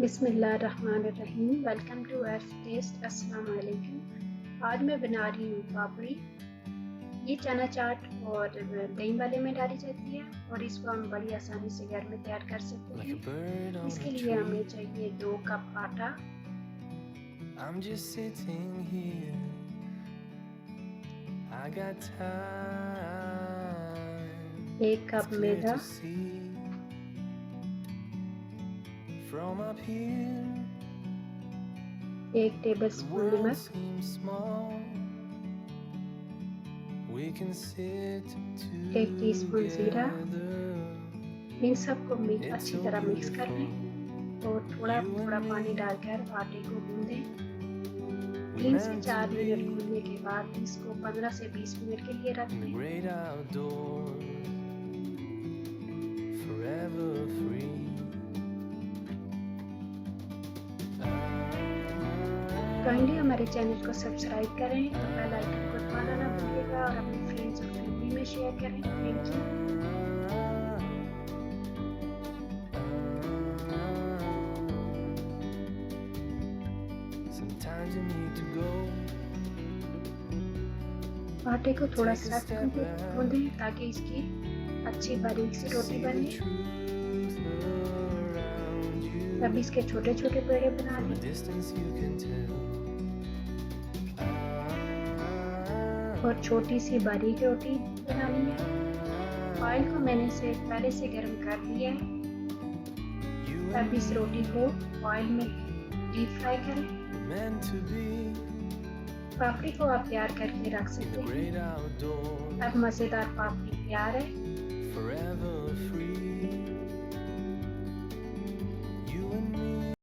बिस्मिल्लाहिर्रहमानिर्रहीम। Welcome to F test. अस्सलाम वालेकुम। आज मैं बना रही हूँ पापड़ी। ये चना चाट और दही वाले में डाली जाती है और इसको हम बड़ी आसानी से घर में तैयार कर सकते हैं। इसके लिए हमें चाहिए 2 कप आटा, I'm just sitting here. I got time. 1 cup It's clear maida, to see from up here. 1 table The spoon world नमक, seems small. We can sit 1 teaspoon जीरा। together. इन सबको It's अच्छी so तरह मिक्स कर beautiful. लें और थोड़ा You थोड़ा and पानी me, डालकर आटे को गूंदें। we 3 से meant to 4 मिनट be गूंदने के बाद इसको 15 से 20 मिनट के लिए रख in the दें। great outdoors, forever free. Kindly हमारे चैनल को सब्सक्राइब करें और बेल आइकन को दबाना ना भूलिएगा और अपने फ्रेंड्स और फैमिली में शेयर करें। Thank you. Sometimes you need to go. आटे को थोड़ा सख्त गूंदें ताकि इसकी अच्छी बारीक सी रोटी बने। अब इसके छोटे छोटे पेड़े बना लें और छोटी सी बारीक रोटी बनानी है। ऑयल को मैंने पहले से गर्म कर लिया है। अब इस रोटी को ऑयल में डीप फ्राई करें। पापड़ी को आप तैयार करके रख सकते हैं। अब मज़ेदार पापड़ी तैयार है।